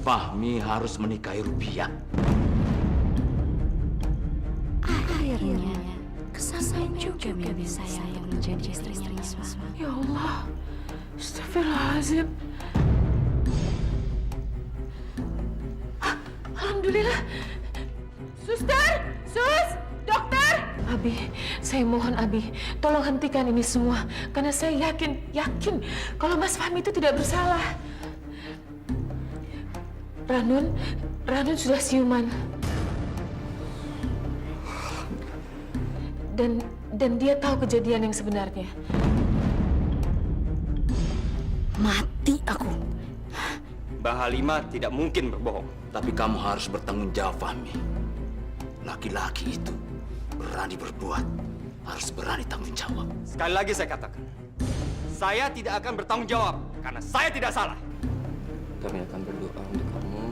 Fahmi harus menikahi Rubiah. Akhirnya kesampaian juga mimpi saya untuk menjadi istri Isma. Ya Allah, astagfirullahaladzim. Alhamdulillah. Suster, dokter. Abi, saya mohon Abi, tolong hentikan ini semua. Karena saya yakin kalau Mas Fahmi itu tidak bersalah. Ranun sudah siuman. Dan dia tahu kejadian yang sebenarnya. Mati aku. Mbak Halimah tidak mungkin berbohong. Tapi kamu harus bertanggung jawab, Fahmi. Laki-laki itu berani berbuat, harus berani tanggung jawab. Sekali lagi saya katakan, saya tidak akan bertanggung jawab karena saya tidak salah. Kami akan berdoa untuk kamu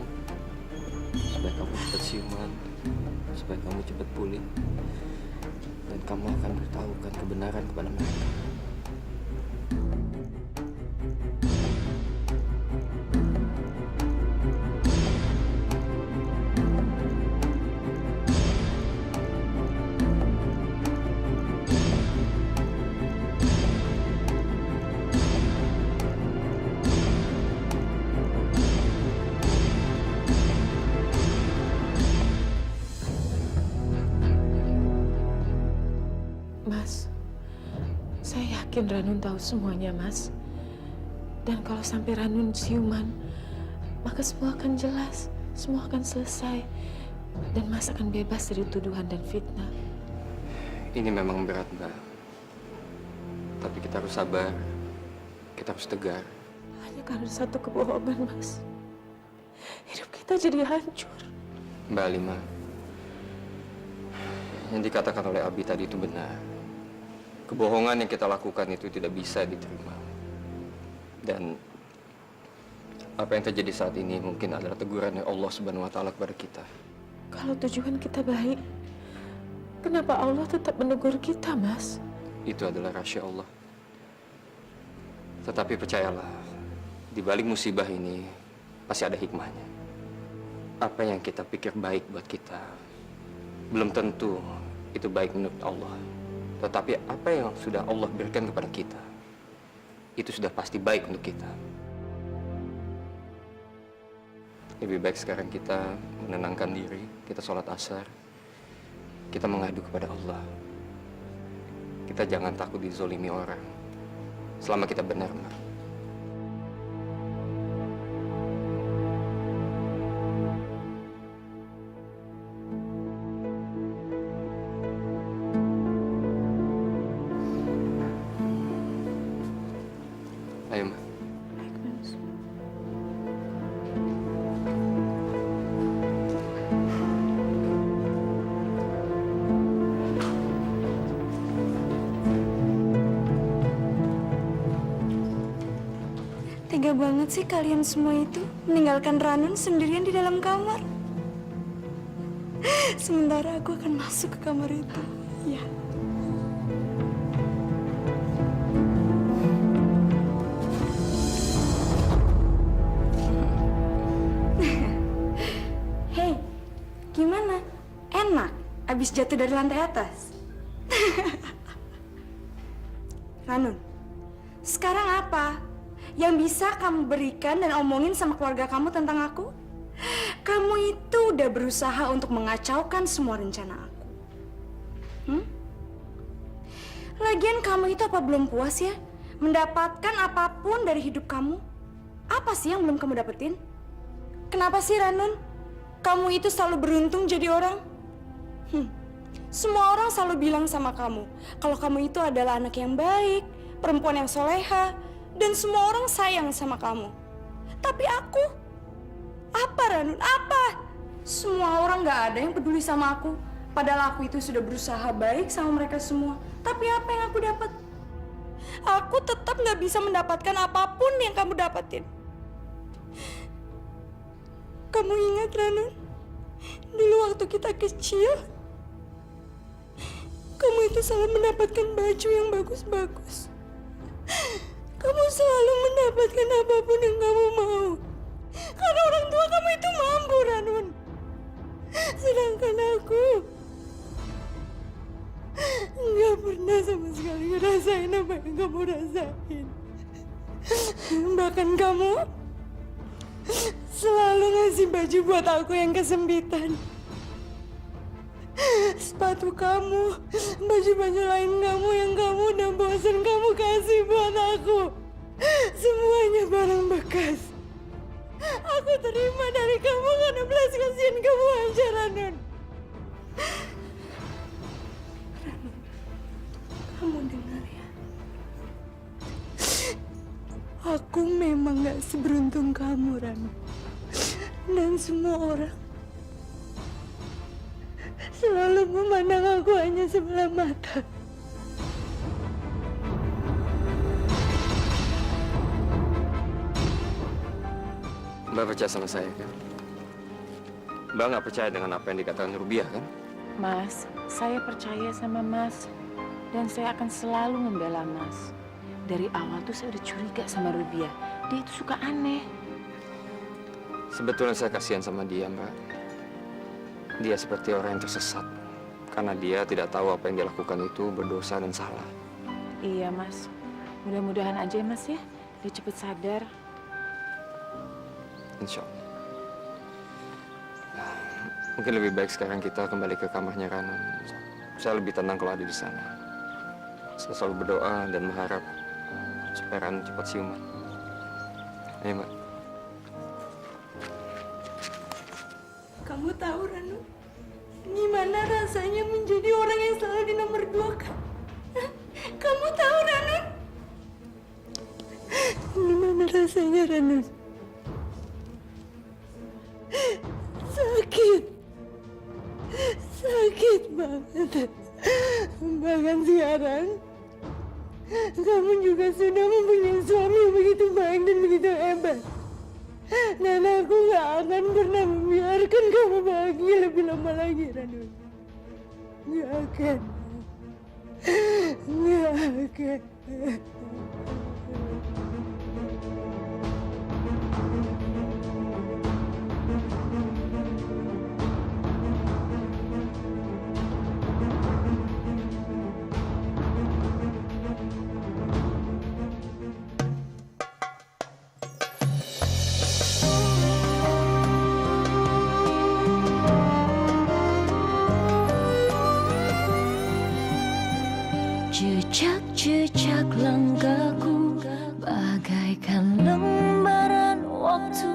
supaya kamu cepat siuman, supaya kamu cepat pulih, dan kamu akan beritahukan kebenaran kepada mereka. Mas, saya yakin Ranun tahu semuanya, Mas. Dan kalau sampai Ranun siuman, maka semua akan jelas, semua akan selesai. Dan Mas akan bebas dari tuduhan dan fitnah. Ini memang berat, Mbak. Tapi kita harus sabar, kita harus tegar. Hanya karena satu kebohongan, Mas. Hidup kita jadi hancur. Mbak Halimah, yang dikatakan oleh Abi tadi itu benar. Kebohongan yang kita lakukan itu tidak bisa diterima. Dan apa yang terjadi saat ini mungkin adalah teguran dari Allah Subhanahu wa Ta'ala kepada kita. Kalau tujuan kita baik, kenapa Allah tetap menegur kita, Mas? Itu adalah rahasia Allah. Tetapi percayalah, di balik musibah ini pasti ada hikmahnya. Apa yang kita pikir baik buat kita, belum tentu itu baik menurut Allah. Tetapi apa yang sudah Allah berikan kepada kita, itu sudah pasti baik untuk kita. Lebih baik sekarang kita menenangkan diri, kita sholat asar, kita mengadu kepada Allah. Kita jangan takut dizolimi orang, selama kita benar, Mbak. Ayo, Mbak. Tega banget sih kalian semua itu meninggalkan Ranun sendirian di dalam kamar. Sementara aku akan masuk ke kamar itu. Ya. Hei, gimana? Enak abis jatuh dari lantai atas? Ranun, sekarang apa yang bisa kamu berikan dan omongin sama keluarga kamu tentang aku? Kamu itu udah berusaha untuk mengacaukan semua rencana aku. Lagian kamu itu apa belum puas ya? Mendapatkan apapun dari hidup kamu? Apa sih yang belum kamu dapetin? Kenapa sih Ranun? Kamu itu selalu beruntung jadi orang? Semua orang selalu bilang sama kamu kalau kamu itu adalah anak yang baik, perempuan yang soleha, dan semua orang sayang sama kamu. Tapi aku, apa Ranun? Apa? Semua orang gak ada yang peduli sama aku. Padahal aku itu sudah berusaha baik sama mereka semua. Tapi apa yang aku dapat? Aku tetap gak bisa mendapatkan apapun yang kamu dapatin. Kamu ingat Ranun? Dulu waktu kita kecil, kamu itu selalu mendapatkan baju yang bagus-bagus. Kamu selalu mendapatkan apapun yang kamu mau. Karena orang tua kamu itu mampu, Ranun. Sedangkan aku nggak pernah sama sekali ngerasain apa yang kamu rasain. Bahkan kamu selalu ngasih baju buat aku yang kesempitan. Sepatu kamu, baju-baju lain kamu yang kamu udah bosan kamu kasih buat aku. Semuanya barang bekas. Aku terima dari kamu karena belas kasihan kamu aja, Ranun. Ranun, kamu dengar ya. Aku memang gak seberuntung kamu, Ranun. Dan semua orang selalu memandang aku hanya sebelah mata. Mbak percaya sama saya kan? Mbak nggak percaya dengan apa yang dikatakan Rubiah kan? Mas, saya percaya sama Mas. Dan saya akan selalu membela Mas. Dari awal tuh saya udah curiga sama Rubiah. Dia itu suka aneh. Sebetulnya saya kasihan sama dia, Mbak. Dia seperti orang yang tersesat. Karena dia tidak tahu apa yang dia lakukan itu berdosa dan salah. Iya, Mas. Mudah-mudahan aja ya, Mas ya. Dia cepet sadar. Insya Allah. Mungkin lebih baik sekarang kita kembali ke kamarnya Ranun. Saya lebih tenang kalau ada di sana. Saya selalu berdoa dan mengharap supaya Ranun cepat siuman. Ayo, Mbak. Kamu tahu, Ranun, gimana rasanya menjadi orang yang selalu di nomor 2 kan? Kamu tahu, Ranun? Gimana rasanya, Ranun? Sakit banget. Bahkan sekarang kamu juga sudah mempunyai suami yang begitu baik dan begitu hebat. Dan aku gak akan pernah membiarkan kamu bahagia lebih lama lagi, Ranun. Gak akan. Gak akan. Jejak-jejak langkahku bagaikan lembaran waktu.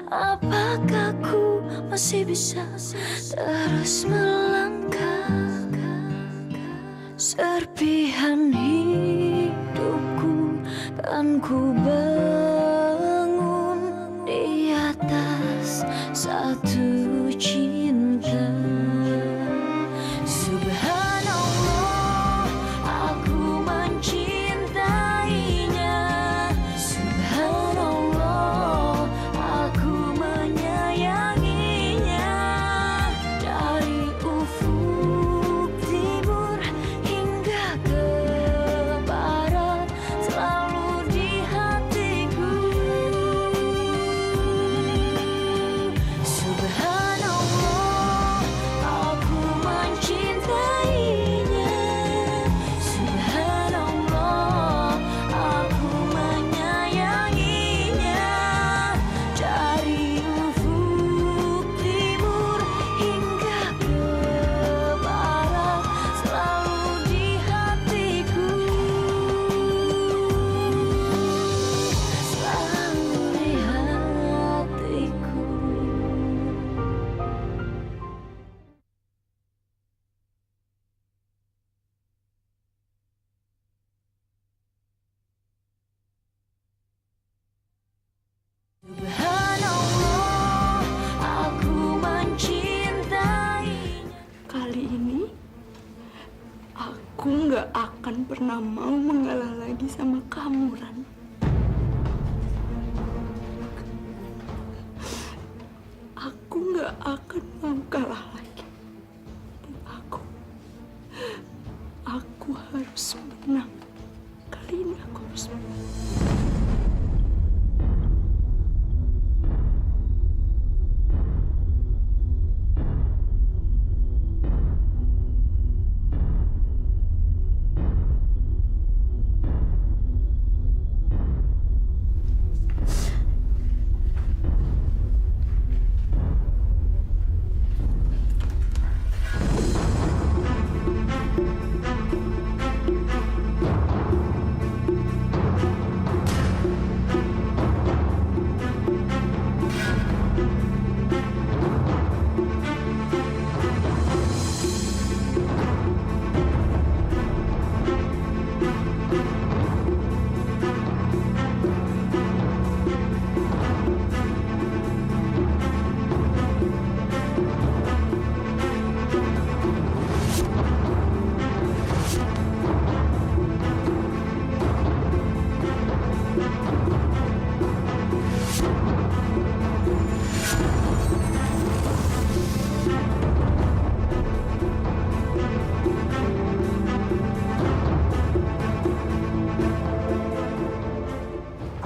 Apakah ku masih bisa terus melangkah? Serpihan hidupku kan ku bangun di atas satu cinta. Kali ini aku nggak akan pernah mau mengalah lagi sama kamu, Ran. Aku nggak akan mau kalah lagi. Dan aku harus menang. Kali ini aku harus menang.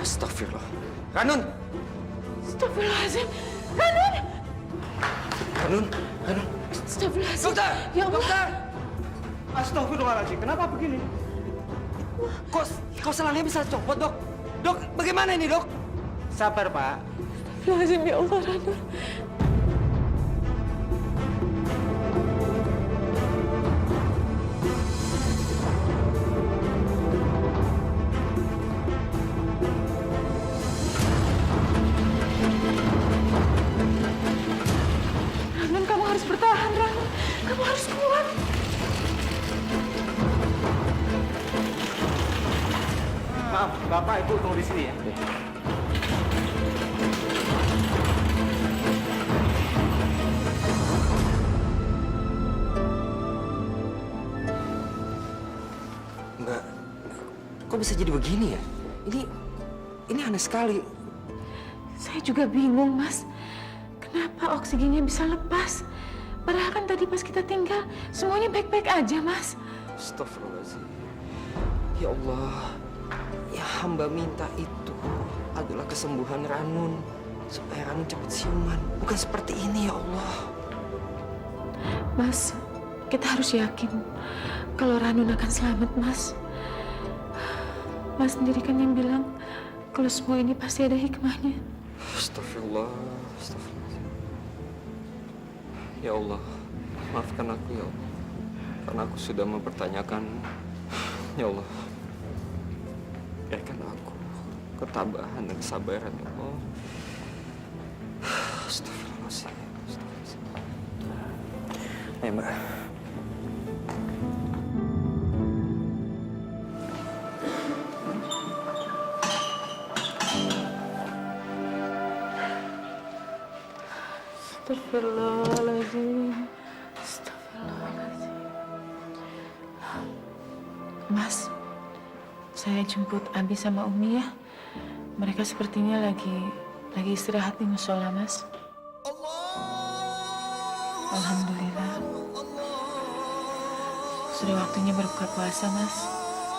Astagfirullah. Ranun! Astagfirullahaladzim. Ranun! Ranun! Ranun! Astagfirullahaladzim. Dokter! Ya Allah. Dokter! Astagfirullahaladzim, kenapa begini? Kok selangnya bisa copot, Dok? Dok, bagaimana ini, Dok? Sabar, Pak. Astagfirullahaladzim, ya Allah, Ranun. Ranun, kamu harus bertahan, Ranun. Kamu harus kuat. Maaf, Bapak Ibu tunggu di sini ya. Mbak, kok bisa jadi begini ya? Ini aneh sekali. Saya juga bingung, Mas. Kenapa oksigennya bisa lepas? Padahal kan tadi pas kita tinggal, semuanya baik-baik aja, Mas. Astagfirullahaladzim. Ya Allah, ya hamba minta itu adalah kesembuhan Ranun. Supaya Ranun cepat siuman. Bukan seperti ini, ya Allah. Mas, kita harus yakin kalau Ranun akan selamat, Mas. Mas sendiri kan yang bilang kalau semua ini pasti ada hikmahnya. Astagfirullah, astagfirullah. Ya Allah, maafkan aku ya Allah. Karena aku sudah mempertanyakan. Ya Allah, berikan aku ketabahan dan kesabaran ya Allah. Astagfirullahaladzim. Astagfirullahaladzim. Ayo Mbak. Astagfirullahaladzim. Astagfirullahaladzim. Mas, saya jemput Abi sama Umi ya. Mereka sepertinya lagi istirahat di musola, Mas. Alhamdulillah. Sudah waktunya berbuka puasa, Mas.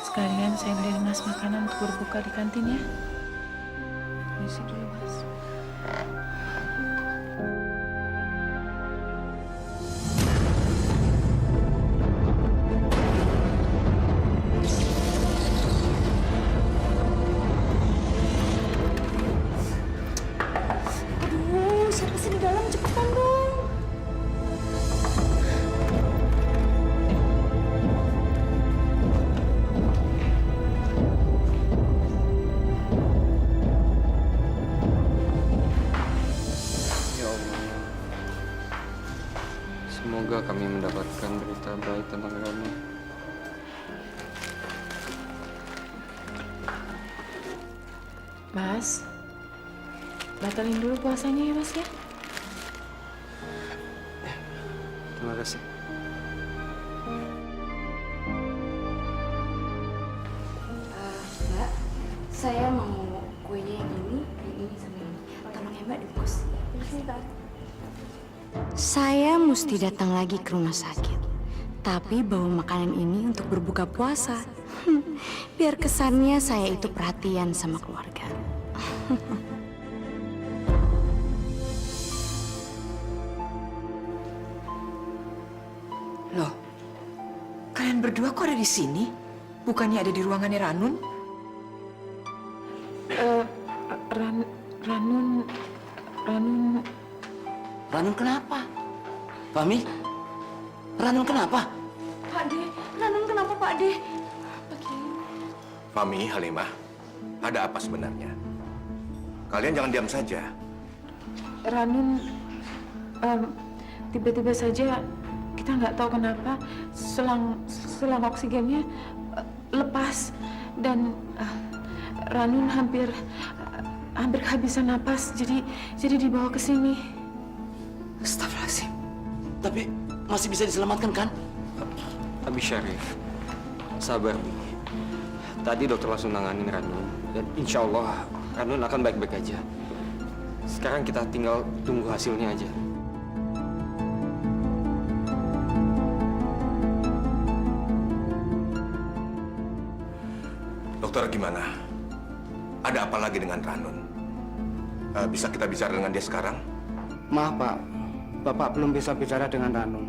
Sekalian saya beli Mas makanan untuk berbuka di kantin ya. Permisi dulu, Mas. Aduh, siapa sih di dalam? Cepetan dong. Ya Allah, semoga kami mendapatkan berita baik tentang Ranun. Mas, batalin dulu puasanya ya, Mas ya. Terima kasih. Mbak, saya mau kuenya yang ini sama ini. Tolong ya Mbak dibungkus. Saya mesti datang lagi ke rumah sakit. Tapi bawa makanan ini untuk berbuka puasa. Biar kesannya saya itu perhatian sama keluarga. Loh, kalian berdua kok ada di sini? Bukannya ada di ruangannya Ranun? Ranun, Ranun kenapa? Fahmi? Ranun kenapa? Pak De, Ranun kenapa Pak De? Fahmi, Halimah, ada apa sebenarnya? Kalian jangan diam saja. Ranun, tiba-tiba saja kita nggak tahu kenapa selang oksigennya lepas dan Ranun hampir kehabisan napas, jadi dibawa ke sini. Astagfirullahaladzim. Tapi masih bisa diselamatkan kan? Abi Syarif, sabar Bi. Tadi dokter langsung nanganin Ranun dan insya Allah Ranun akan baik-baik aja. Sekarang kita tinggal tunggu hasilnya aja. Dokter gimana? Ada apa lagi dengan Ranun? Bisa kita bicara dengan dia sekarang? Maaf Pak, Bapak belum bisa bicara dengan Ranun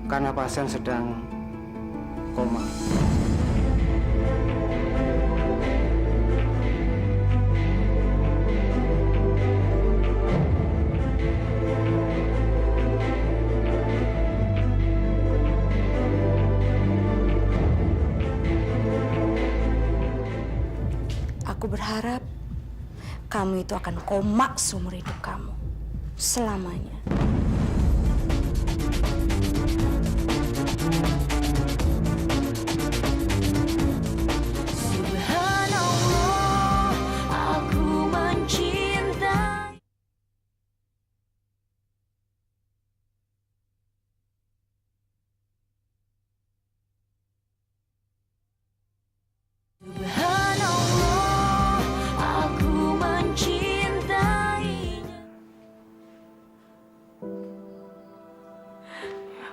karena pasien sedang koma. Aku berharap kamu itu akan koma seumur hidup kamu. Selamanya. Subhanallah, aku mencintai. Subhanallah, aku mencintainya.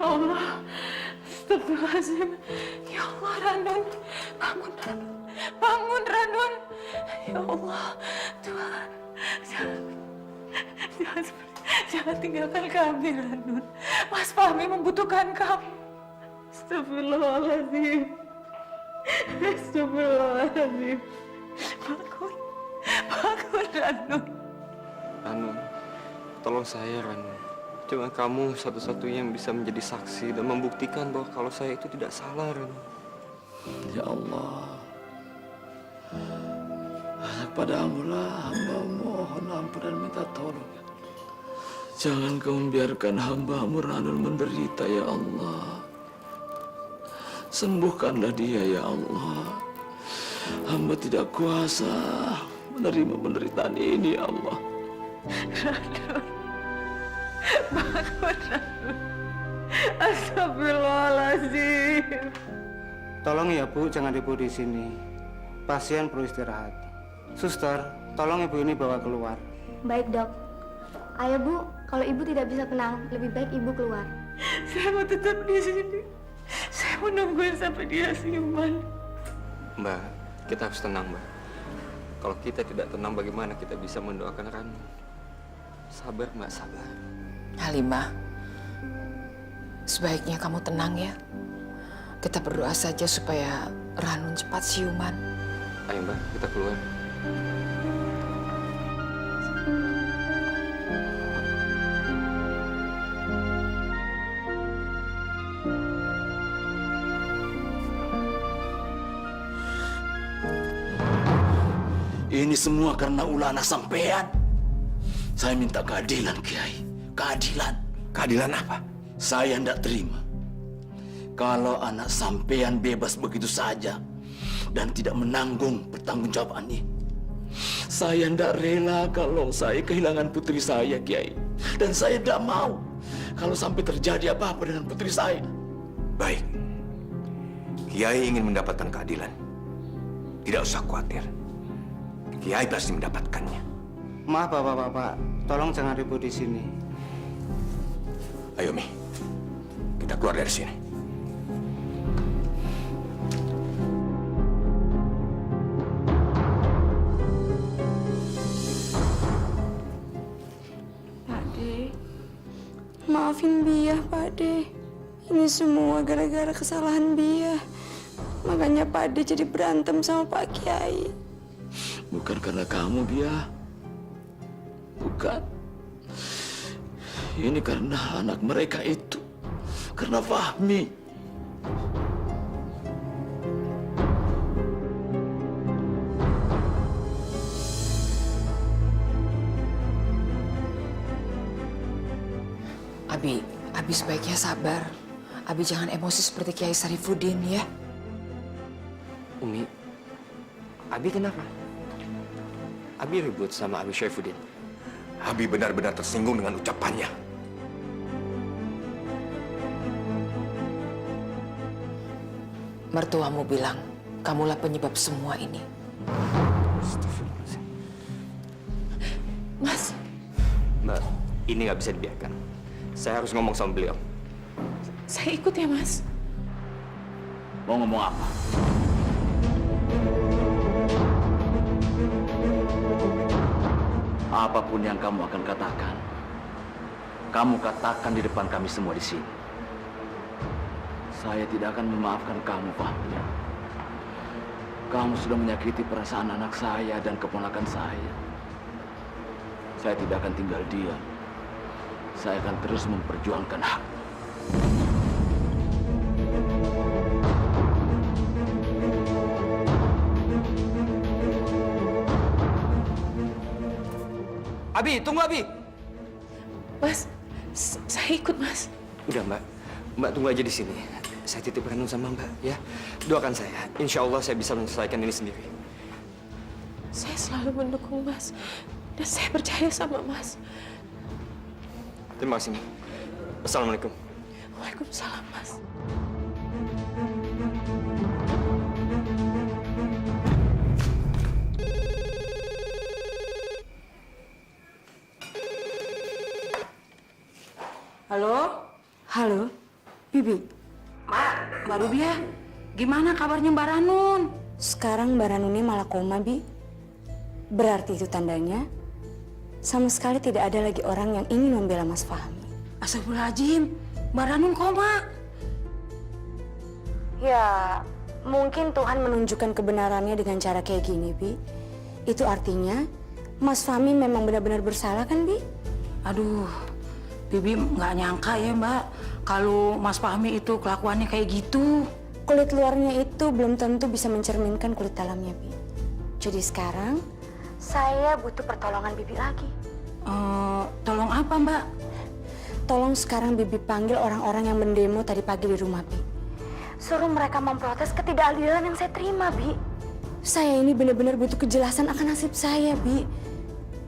Ya Allah, astagfirullahaladzim. Ya Allah, Ranun, bangun Ranun, bangun Ranun. Ya Allah, Tuhan, jangan tinggalkan kami, Ranun. Mas Fahmi membutuhkan kamu. Astagfirullahaladzim. Astagfirullahaladzim. Bangun, bangun Ranun. Ranun, tolong saya Ranun. Cuma kamu satu-satunya yang bisa menjadi saksi dan membuktikan bahwa kalau saya itu tidak salah, Ranun. Ya Allah, hanya kepadamu lah hamba mohon ampun dan minta tolong. Jangan kau membiarkan hamba-Mu Ranun menderita, ya Allah. Sembuhkanlah dia, ya Allah. Hamba tidak kuasa menerima penderitaan ini, ya Allah. Ranun, bangun Ranun. Astagfirullahaladzim. Tolong ya Bu, jangan ibu di sini. Pasien perlu istirahat. Suster, tolong ibu ini bawa keluar. Baik dok. Ayo Bu, kalau ibu tidak bisa tenang, lebih baik ibu keluar. Saya mau tetap di sini. Saya mau nungguin sampai dia siuman. Mbak, kita harus tenang, Mbak. Kalau kita tidak tenang, bagaimana kita bisa mendoakan Ranun? Sabar, Mbak, sabar. Halimah, sebaiknya kamu tenang ya. Kita berdoa saja supaya Ranun cepat siuman. Ayo, Mbak, kita keluar. Ini semua karena ulah anak sampean. Saya minta keadilan, Kiai. Keadilan. Keadilan apa? Saya tidak terima kalau anak sampean bebas begitu saja dan tidak menanggung pertanggungjawabannya. Saya tidak rela kalau saya kehilangan putri saya, Kiai. Dan saya tidak mau kalau sampai terjadi apa-apa dengan putri saya. Baik. Kiai ingin mendapatkan keadilan. Tidak usah khawatir. Kiai pasti mendapatkannya. Maaf Bapak-bapak, tolong jangan ribut di sini. Ayo Mi, kita keluar dari sini. Pak De, maafin Biah, Pak De. Ini semua gara-gara kesalahan Biah. Makanya Pak De jadi berantem sama Pak Kiai. Bukan karena kamu, Biah. Bukan. Ini karena anak mereka itu. Karena Fahmi. Abi sebaiknya sabar. Abi jangan emosi seperti Kiai Sarifuddin ya. Umi, Abi kenapa? Abi ribut sama Abi Syaifuddin. Abi benar-benar tersinggung dengan ucapannya. Mertuamu bilang, kamulah penyebab semua ini. Mas, Mbak, ini nggak bisa dibiarkan. Saya harus ngomong sama beliau. saya ikut ya, Mas. Mau ngomong apa? Apapun yang kamu akan katakan, kamu katakan di depan kami semua di sini. Saya tidak akan memaafkan kamu, Fahmi. Kamu sudah menyakiti perasaan anak saya dan keponakan saya. Saya tidak akan tinggal diam. Saya akan terus memperjuangkan hak. Abi, tunggu Abi. Mas, saya ikut, Mas. Udah Mbak, Mbak tunggu aja di sini. Saya titip Ranum sama Mbak, ya. Doakan saya. Insya Allah saya bisa menyelesaikan ini sendiri. Saya selalu mendukung Mas. Dan saya percaya sama Mas. Terima kasih, Mbak. Assalamualaikum. Waalaikumsalam, Mas. Halo? Halo, Bibi. Mbak Rubia, gimana kabarnya Mbak Ranun? Sekarang Mbak Ranuni malah koma, Bi. Berarti itu tandanya sama sekali tidak ada lagi orang yang ingin membela Mas Fahmi. Astagfirullahaladzim, Mbak Ranun koma. Ya, mungkin Tuhan menunjukkan kebenarannya dengan cara kayak gini, Bi. Itu artinya Mas Fahmi memang benar-benar bersalah kan, Bi? Aduh, Bibi nggak nyangka ya Mbak, kalau Mas Fahmi itu kelakuannya kayak gitu. Kulit luarnya itu belum tentu bisa mencerminkan kulit dalamnya, Bi. Jadi sekarang saya butuh pertolongan Bibi lagi. Tolong apa Mbak? Tolong sekarang Bibi panggil orang-orang yang mendemo tadi pagi di rumah, Bi. Suruh mereka memprotes ketidakadilan yang saya terima, Bi. Saya ini benar-benar butuh kejelasan akan nasib saya, Bi.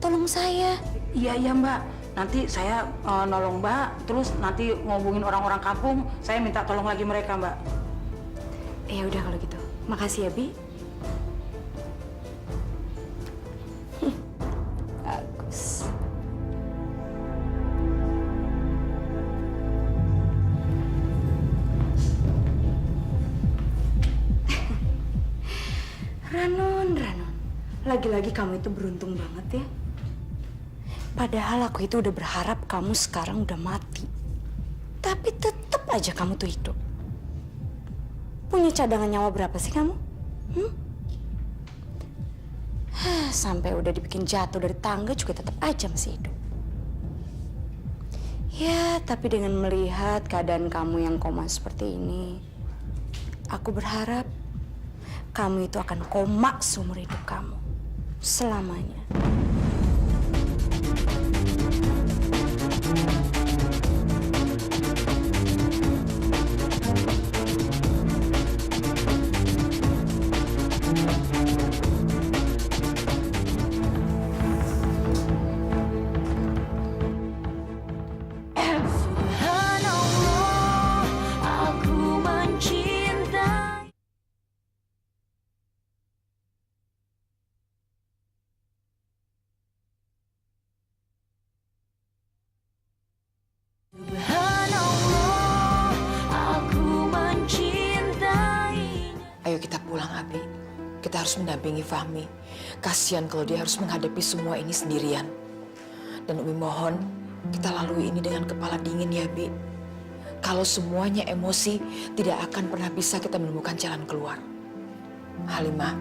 Tolong saya. Iya Mbak, nanti saya nolong Mbak, terus nanti ngobongin orang-orang kampung, saya minta tolong lagi mereka Mbak. Ya udah kalau gitu. Makasih ya, Bi. Bagus. Ranun. Lagi-lagi kamu itu beruntung banget ya. Padahal aku itu udah berharap kamu sekarang udah mati. Tapi tetap aja kamu tuh hidup. Punya cadangan nyawa berapa sih kamu? Sampai udah dibikin jatuh dari tangga juga tetap aja masih hidup. Ya, tapi dengan melihat keadaan kamu yang koma seperti ini, aku berharap kamu itu akan koma seumur hidup kamu. Selamanya. Subhanallah, aku mencintai. Subhanallah, aku mencintai. Ayo kita pulang, Abi. Kita harus mendampingi Fahmi. Kasihan kalau dia harus menghadapi semua ini sendirian. Dan Umi mohon, kita lalui ini dengan kepala dingin ya, Bi. Kalau semuanya emosi, tidak akan pernah bisa kita menemukan jalan keluar. Halimah,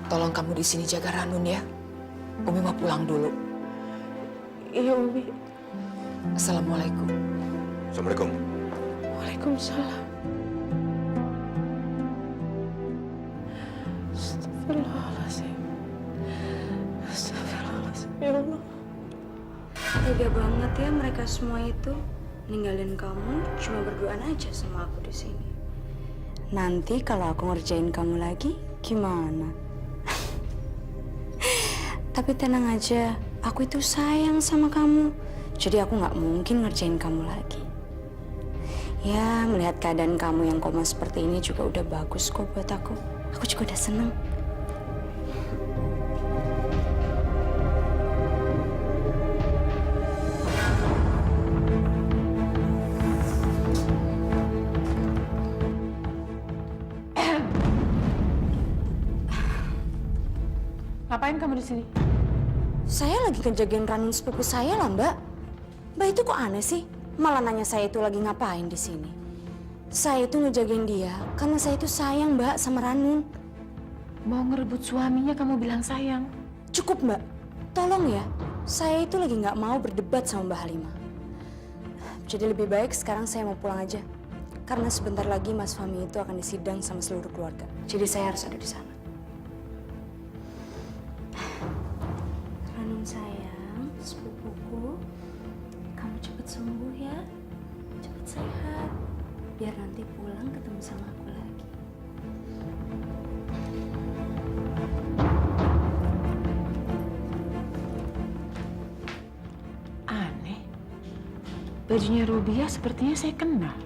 tolong kamu di sini jaga Ranun ya. Umi mau pulang dulu. Iya, Umi. Assalamualaikum. Assalamualaikum. Waalaikumsalam. Astagfirullahaladzim. Astagfirullahaladzim, ya Allah. Tega banget ya mereka semua itu. Ninggalin kamu, cuma berduaan aja sama aku di sini. Nanti kalau aku ngerjain kamu lagi, gimana? Tapi tenang aja, aku itu sayang sama kamu. Jadi aku nggak mungkin ngerjain kamu lagi. Ya, melihat keadaan kamu yang koma seperti ini juga udah bagus kok buat aku. Aku juga udah seneng. Ngapain kamu di sini? Saya lagi ngejagain Ranun sepupu saya lah, Mbak. Mbak itu kok aneh sih? Malah nanya saya itu lagi ngapain di sini. Saya itu ngejagain dia karena saya itu sayang, Mbak, sama Ranun. Mau ngerebut suaminya kamu bilang sayang. Cukup, Mbak. Tolong ya. Saya itu lagi nggak mau berdebat sama Mbak Halimah. Jadi lebih baik sekarang saya mau pulang aja. Karena sebentar lagi Mas Fahmi itu akan disidang sama seluruh keluarga. Jadi saya harus ada di sana. Ranun sayang, sepupuku, kamu cepet sembuh ya, cepet sehat, biar nanti pulang ketemu sama aku lagi. Aneh. Bajunya Rubia sepertinya saya kenal.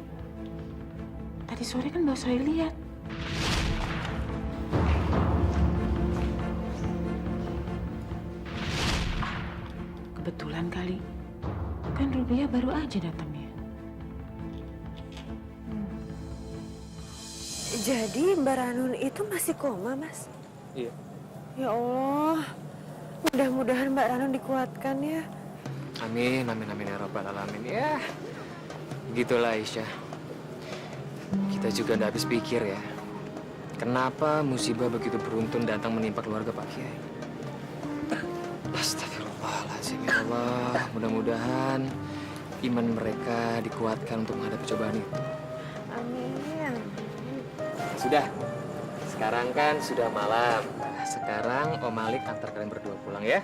Tadi sore kan baru saya lihat. Kebetulan kali. Kan Rubia baru aja datangnya. Jadi Mbak Ranun itu masih koma, Mas? Iya. Ya Allah, mudah-mudahan Mbak Ranun dikuatkan ya. Amin, amin, amin ya Rabbal Alamin. Ya, begitulah Aisyah. Kita juga nggak habis pikir ya. Kenapa musibah begitu beruntun datang menimpa keluarga Pak Kiai? Astagfirullahaladzim ya Allah. Mudah-mudahan iman mereka dikuatkan untuk menghadapi cobaan itu. Amin. Sudah. Sekarang kan sudah malam. Sekarang Om Malik antar kalian berdua pulang ya.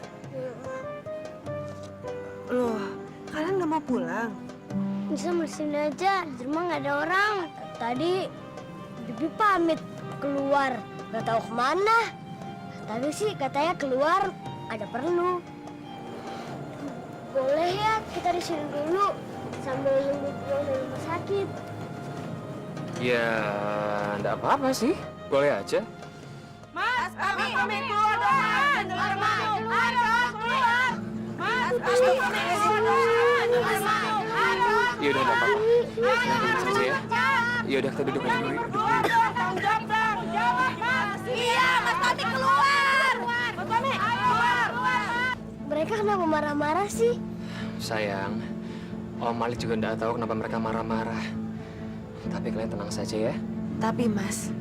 Loh, kalian nggak mau pulang? Bisa mesin aja, di rumah nggak ada orang. Tadi Bibi pamit keluar, nggak tahu kemana. Tadi sih katanya keluar ada perlu. Boleh ya kita di sini dulu sambil nunggu pulang dari rumah sakit. Ya, enggak apa-apa sih. Boleh aja. Mas, kami keluar dong, Mas. Keluar, Mas. Harus keluar. Mas, kami keluar dong, Mas. Ya udah enggak apa-apa. Tenang saja ya. Ya udah kita duduk aja dulu. Keluar dong, tanggung jawab dong. Jawab, Mas. Iya, Mas Fahmi keluar. Mas Fahmi, keluar. Mereka kenapa marah-marah sih? Sayang, Om Malik juga enggak tahu kenapa mereka marah-marah. Tapi kalian tenang saja ya. Tapi Mas,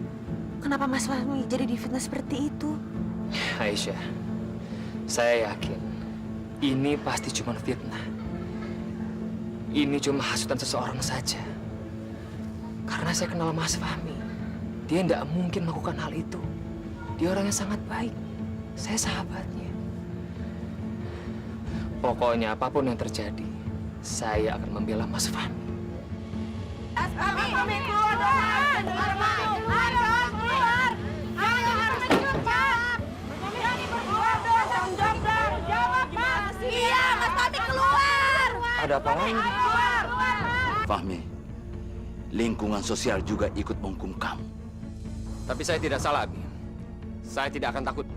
kenapa Mas Fahmi jadi difitnah seperti itu? Aisyah, saya yakin ini pasti cuma fitnah. Ini cuma hasutan seseorang saja. Karena saya kenal Mas Fahmi. Dia tidak mungkin melakukan hal itu. Dia orang yang sangat baik. Saya sahabatnya. Pokoknya apapun yang terjadi, saya akan membela Mas Fahmi. Mas Fahmi keluar dong, Mas. Keluar, Mas. Harus keluar. Harus cepat. Mas Fahmi keluar dong, tanggung jawab dong. Jawab, Mas. Iya, Mas Fahmi keluar. Ada apa lagi? Keluar, Fahmi, lingkungan sosial juga ikut menghukum kamu. Tapi saya tidak salah, Abi. Saya tidak akan takut.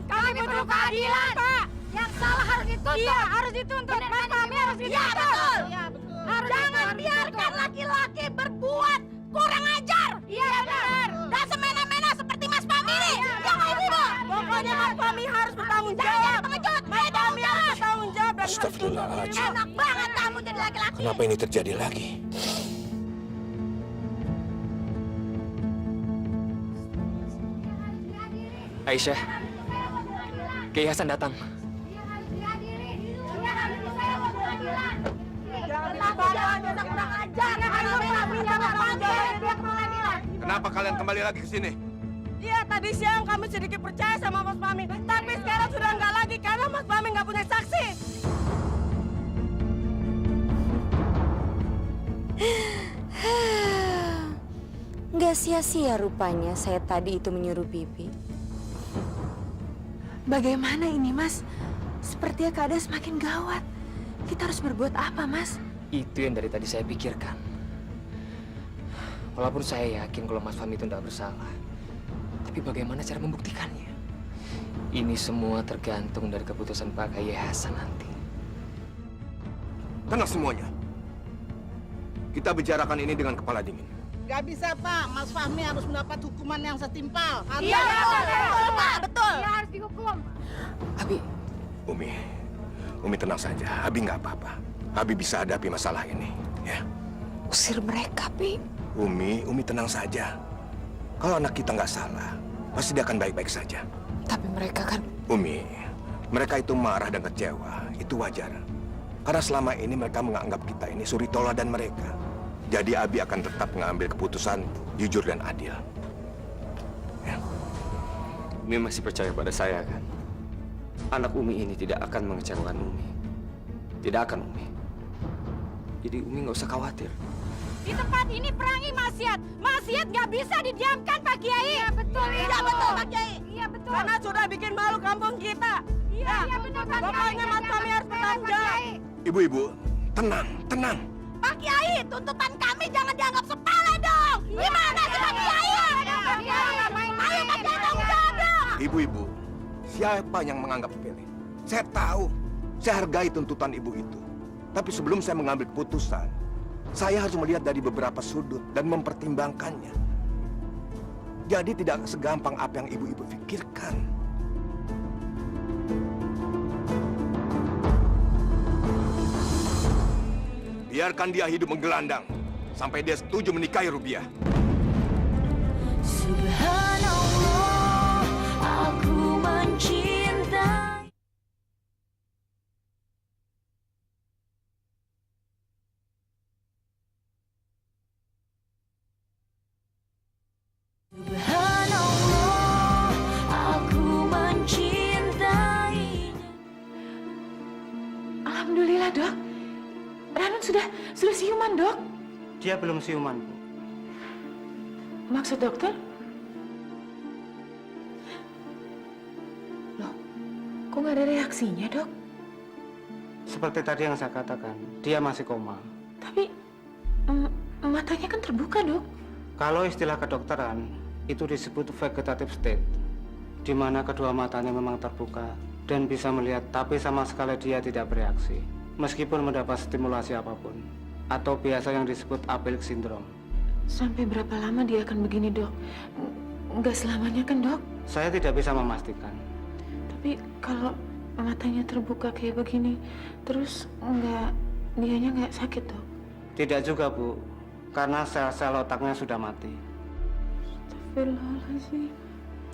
Kami butuh keadilan, Pak. Yang salah harus dituntut. Iya, harus dituntut. Mas Fahmi harus dituntut. Iya, betul. Jangan biarkan laki-laki berbuat kurang ajar. Iya, benar. Dan semena-mena seperti Mas Fahmi ini. Jangan itu. Pokoknya Mas Fahmi harus bertanggung jawab. Mas Fahmi harus bertanggung jawab. Astagfirullahaladzim. Enak banget kamu jadi laki-laki. Kenapa ini terjadi lagi? Aisyah, Kiai Hasan datang. Kenapa kalian kembali lagi ke sini? Iya, tadi siang kami sedikit percaya sama Mas Fahmi. Tapi sekarang sudah nggak lagi karena Mas Fahmi nggak punya saksi. Nggak sia-sia rupanya saya tadi itu menyuruh Bibi. Bagaimana ini, Mas? Sepertinya keadaan semakin gawat. Kita harus berbuat apa, Mas? Itu yang dari tadi saya pikirkan. Walaupun saya yakin kalau Mas Fahmi itu tidak bersalah, tapi bagaimana cara membuktikannya? Ini semua tergantung dari keputusan Pak Kiai Hasan nanti. Tenang semuanya. Kita bicarakan ini dengan kepala dingin. Gak bisa, Pak. Mas Fahmi harus mendapat hukuman yang setimpal. Iya, betul, Pak. Betul. Dia harus dihukum. Abi, Umi tenang saja. Abi nggak apa-apa. Abi bisa hadapi masalah ini, ya. usir mereka, Bi. Umi tenang saja. Kalau anak kita nggak salah, pasti dia akan baik-baik saja. Tapi mereka kan... Umi, mereka itu marah dan kecewa. Itu wajar. Karena selama ini mereka menganggap kita ini suri tauladan mereka. Jadi Abi akan tetap mengambil keputusan jujur dan adil. Ya. Umi masih percaya pada saya kan? Anak Umi ini tidak akan mengecewakan Umi. Tidak akan, Umi. Jadi Umi nggak usah khawatir. Di tempat ini perangi maksiat. Maksiat nggak bisa didiamkan, Pak Kiai. Iya, betul. Iya, betul, Pak Kiai. Iya, betul. Karena sudah bikin malu kampung kita. Iya, betul, Pak Kiai. Pokoknya Mas Fahmi harus bertanggung jawab. Ibu-ibu, tenang. Pak Kiai, tuntutan kami jangan dianggap sepele dong. Gimana sih, Pak Kiai? Ayo, Pak Kiai, tanggung jawab dong. Ibu-ibu, siapa yang menganggap sepele? Saya tahu, saya hargai tuntutan ibu itu. Tapi sebelum saya mengambil keputusan, saya harus melihat dari beberapa sudut dan mempertimbangkannya. Jadi tidak segampang apa yang ibu-ibu pikirkan. Biarkan dia hidup menggelandang sampai dia setuju menikahi Rubiah. Subhanallah, aku mencintai. Subhanallah, aku mencintai. Alhamdulillah, Dok. Ranun sudah siuman, Dok. Dia belum siuman, Bu. Maksud dokter? Loh, kok nggak ada reaksinya, Dok? Seperti tadi yang saya katakan, dia masih koma. Tapi matanya kan terbuka, Dok. Kalau istilah kedokteran, itu disebut vegetative state, di mana kedua matanya memang terbuka dan bisa melihat, tapi sama sekali dia tidak bereaksi, meskipun mendapat stimulasi apapun, atau biasa yang disebut Apelix syndrome. Sampai berapa lama dia akan begini, Dok? Nggak selamanya kan, Dok? Saya tidak bisa memastikan. Tapi kalau matanya terbuka kayak begini, terus dianya nggak sakit, Dok? Tidak juga, Bu, karena sel-sel otaknya sudah mati. Astagfirullahaladzim.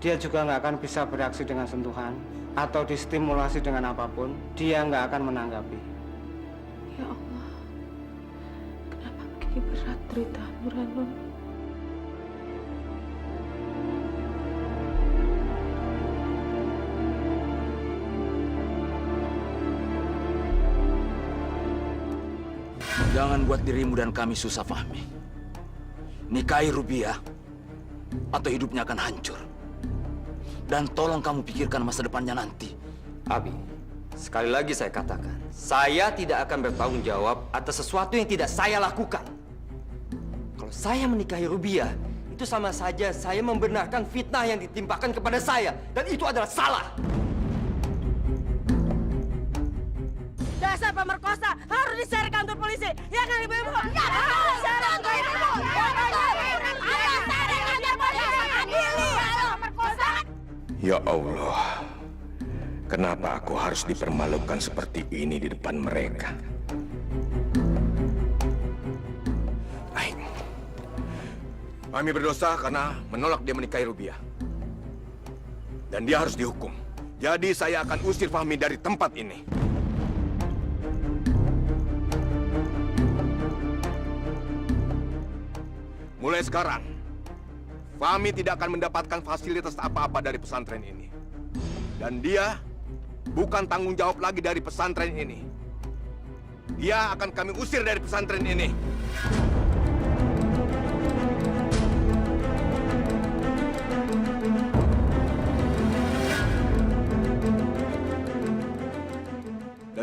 Dia juga nggak akan bisa bereaksi dengan sentuhan atau distimulasi dengan apapun. Dia nggak akan menanggapi. Ya Allah, kenapa begini berat deritamu, Ranun? Jangan buat dirimu dan kami susah, Fahmi. Nikahi Rubiah, atau hidupnya akan hancur. Dan tolong kamu pikirkan masa depannya nanti. Abi, sekali lagi saya katakan, saya tidak akan bertanggung jawab atas sesuatu yang tidak saya lakukan. Kalau saya menikahi Rubiah, itu sama saja saya membenarkan fitnah yang ditimpakan kepada saya. Dan itu adalah salah. Dasar pemerkosa harus diseret kantor polisi. Ya kan, Ibu-ibu? Ya, diseret kantor ibu. Ayo, seret kantor polisi. Adili. Pemerkosa. Ya Allah, kenapa aku harus dipermalukan seperti ini di depan mereka? Baik, kami berdosa karena menolak dia menikahi Rubiah. Dan dia harus dihukum. Jadi saya akan usir Fahmi dari tempat ini. Mulai sekarang, Fahmi tidak akan mendapatkan fasilitas apa-apa dari pesantren ini. Dan dia bukan tanggung jawab lagi dari pesantren ini. Dia akan kami usir dari pesantren ini.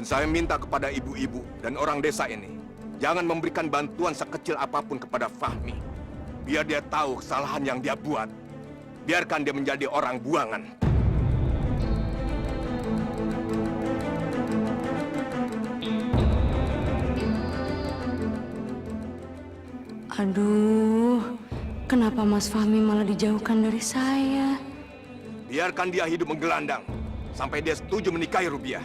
Dan saya minta kepada ibu-ibu dan orang desa ini, jangan memberikan bantuan sekecil apapun kepada Fahmi. Biar dia tahu kesalahan yang dia buat. Biarkan dia menjadi orang buangan. Aduh, kenapa Mas Fahmi malah dijauhkan dari saya? Biarkan dia hidup menggelandang sampai dia setuju menikahi Rubiah.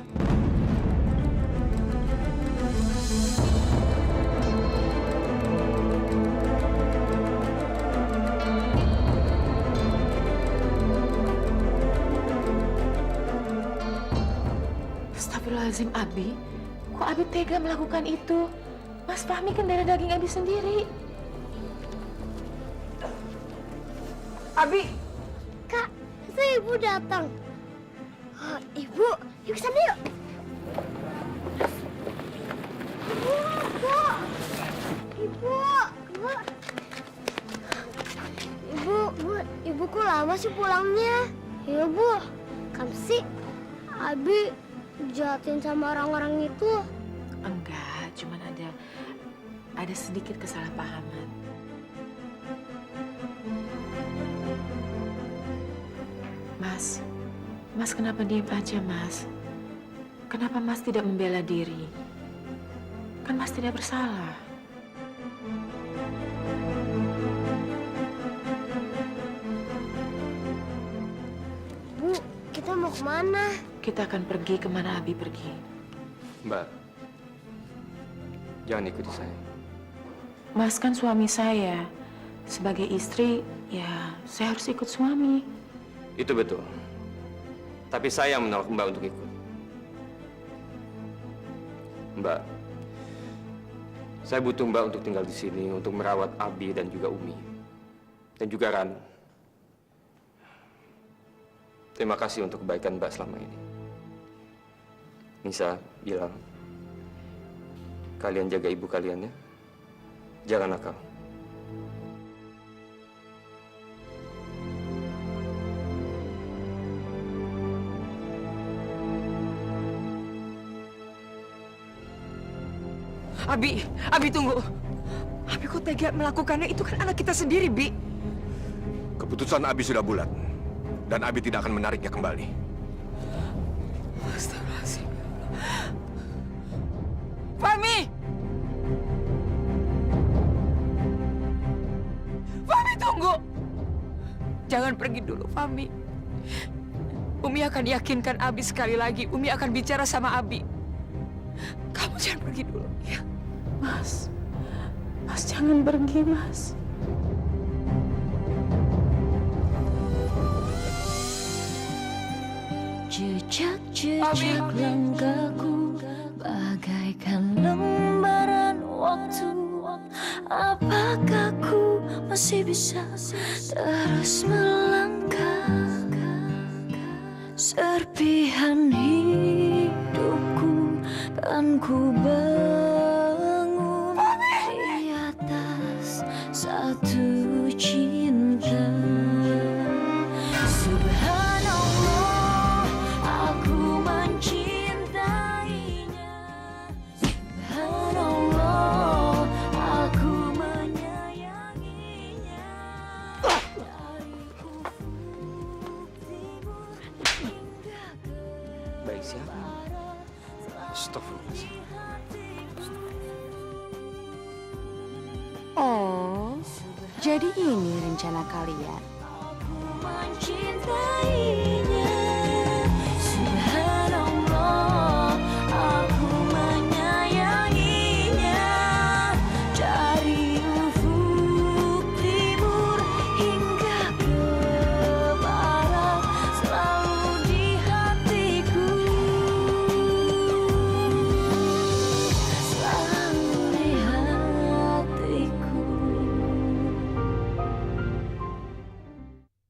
Astagfirullahaladzim, Abi. Kok Abi tega melakukan itu? Mas Fahmi kan darah daging Abi sendiri. Abi! Kak, itu ibu datang. Oh, ibu, yuk ke sana yuk. Ibu kok lama sih pulangnya? Ya Bu, kamu sih Abi jahatin sama orang-orang itu. Enggak, cuman ada sedikit kesalahpahaman. Mas kenapa diam aja, Mas? Kenapa Mas tidak membela diri? Kan Mas tidak bersalah. Bu, kita mau kemana? Kita akan pergi kemana Abi pergi. Mbak, jangan ikuti saya. Mas kan suami saya. Sebagai istri, ya saya harus ikut suami. Itu betul. Tapi saya yang menolak Mbak untuk ikut. Mbak, saya butuh Mbak untuk tinggal di sini untuk merawat Abi dan juga Umi. Dan juga Ranu. Terima kasih untuk kebaikan Mbak selama ini. Nisa bilang, kalian jaga ibu kalian ya. Jangan nakal. Abi tunggu. Abi kok tega melakukannya? Itu kan anak kita sendiri, Bi. Keputusan Abi sudah bulat. Dan Abi tidak akan menariknya kembali. Astagfirullahaladzim. Fahmi! Fahmi tunggu! Jangan pergi dulu, Fahmi. Umi akan yakinkan Abi sekali lagi. Umi akan bicara sama Abi. Kamu jangan pergi dulu, ya. Mas jangan pergi, Mas. Jejak-jejak langkahku bagaikan lembaran waktu. Apakah ku masih bisa terus melangkah? Serpihan hidupku kan ku bangun di atas satu cinta. Subhanallah, aku mencintainya. Subhanallah, aku menyayanginya. Baik siapa? Astagfirullahaladzim. Oh, jadi ini rencana kalian. Mencintai